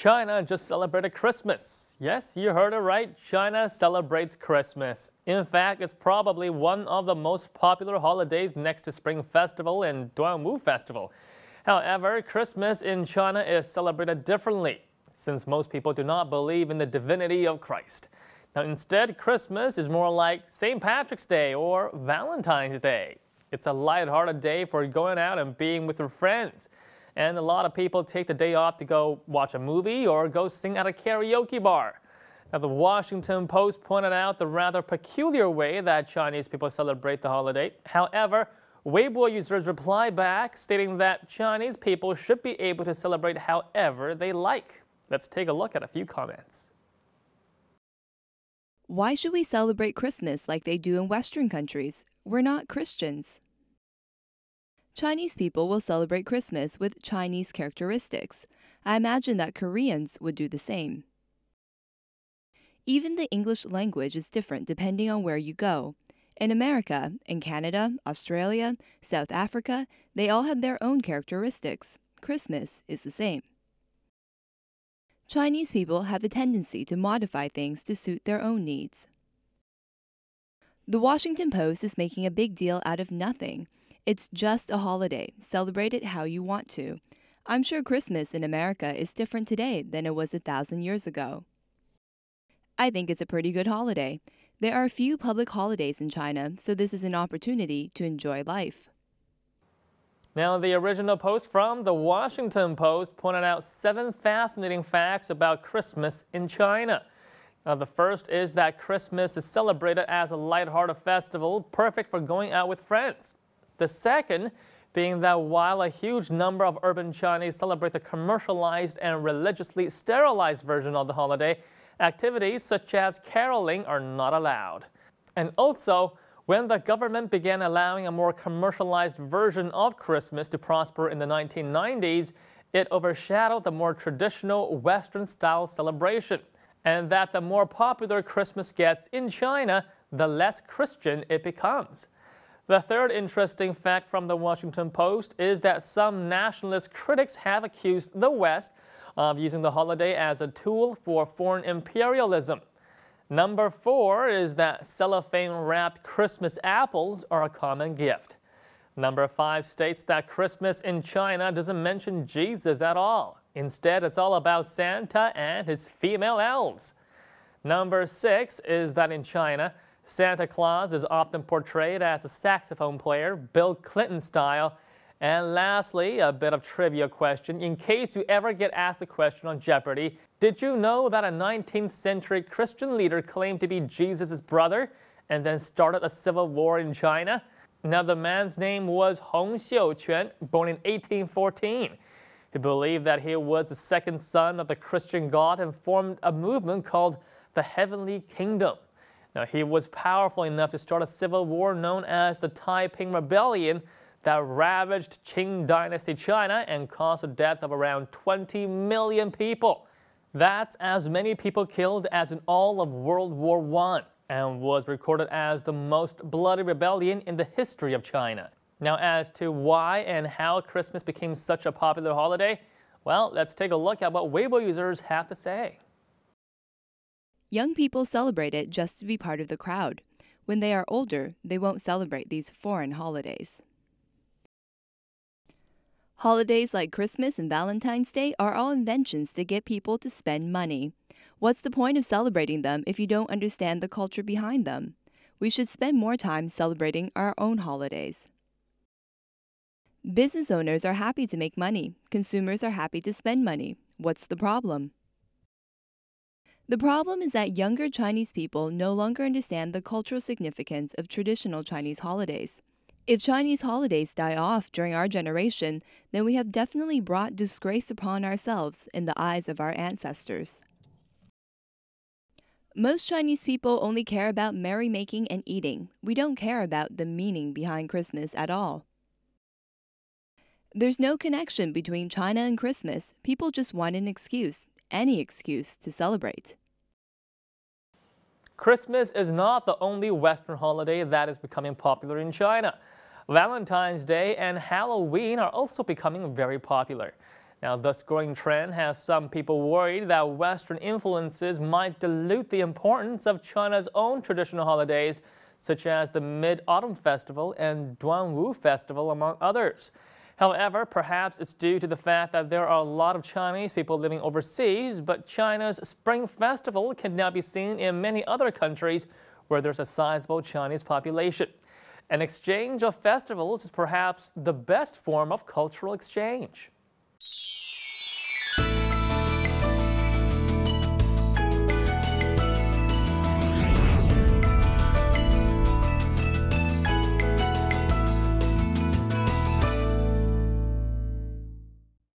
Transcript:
China just celebrated Christmas. Yes, you heard it right. China celebrates Christmas. In fact, it's probably one of the most popular holidays next to Spring Festival and Duanwu Festival. However, Christmas in China is celebrated differently, since most people do not believe in the divinity of Christ. Now, instead, Christmas is more like St. Patrick's Day or Valentine's Day. It's a lighthearted day for going out and being with your friends. And a lot of people take the day off to go watch a movie or go sing at a karaoke bar. Now, the Washington Post pointed out the rather peculiar way that Chinese people celebrate the holiday. However, Weibo users reply back stating that Chinese people should be able to celebrate however they like. Let's take a look at a few comments. Why should we celebrate Christmas like they do in Western countries? We're not Christians. Chinese people will celebrate Christmas with Chinese characteristics. I imagine that Koreans would do the same. Even the English language is different depending on where you go. In America, in Canada, Australia, South Africa, they all have their own characteristics. Christmas is the same. Chinese people have a tendency to modify things to suit their own needs. The Washington Post is making a big deal out of nothing. It's just a holiday. Celebrate it how you want to. I'm sure Christmas in America is different today than it was 1,000 years ago. I think it's a pretty good holiday. There are few public holidays in China, so this is an opportunity to enjoy life. Now, the original post from the Washington Post pointed out 7 fascinating facts about Christmas in China. Now, the first is that Christmas is celebrated as a lighthearted festival, perfect for going out with friends. The second being that while a huge number of urban Chinese celebrate the commercialized and religiously sterilized version of the holiday, activities such as caroling are not allowed. And also, when the government began allowing a more commercialized version of Christmas to prosper in the 1990s, it overshadowed the more traditional Western-style celebration. And that the more popular Christmas gets in China, the less Christian it becomes. The third interesting fact from the Washington Post is that some nationalist critics have accused the West of using the holiday as a tool for foreign imperialism. Number 4 is that cellophane-wrapped Christmas apples are a common gift. Number 5 states that Christmas in China doesn't mention Jesus at all. Instead, it's all about Santa and his female elves. Number 6 is that in China, Santa Claus is often portrayed as a saxophone player, Bill Clinton style. And lastly, a bit of trivia question. In case you ever get asked the question on Jeopardy, did you know that a 19th century Christian leader claimed to be Jesus' brother and then started a civil war in China? Now, the man's name was Hong Xiuquan, born in 1814. He believed that he was the second son of the Christian God and formed a movement called the Heavenly Kingdom. Now, he was powerful enough to start a civil war known as the Taiping Rebellion that ravaged Qing Dynasty China and caused the death of around 20 million people. That's as many people killed as in all of World War I and was recorded as the most bloody rebellion in the history of China. Now, as to why and how Christmas became such a popular holiday, well, let's take a look at what Weibo users have to say. Young people celebrate it just to be part of the crowd. When they are older, they won't celebrate these foreign holidays. Holidays like Christmas and Valentine's Day are all inventions to get people to spend money. What's the point of celebrating them if you don't understand the culture behind them? We should spend more time celebrating our own holidays. Business owners are happy to make money. Consumers are happy to spend money. What's the problem? The problem is that younger Chinese people no longer understand the cultural significance of traditional Chinese holidays. If Chinese holidays die off during our generation, then we have definitely brought disgrace upon ourselves in the eyes of our ancestors. Most Chinese people only care about merrymaking and eating. We don't care about the meaning behind Christmas at all. There's no connection between China and Christmas. People just want an excuse, any excuse to celebrate. Christmas is not the only Western holiday that is becoming popular in China. Valentine's Day and Halloween are also becoming very popular. Now, this growing trend has some people worried that Western influences might dilute the importance of China's own traditional holidays, such as the Mid-Autumn Festival and Duanwu Festival, among others. However, perhaps it's due to the fact that there are a lot of Chinese people living overseas, but China's Spring Festival can now be seen in many other countries where there's a sizable Chinese population. An exchange of festivals is perhaps the best form of cultural exchange.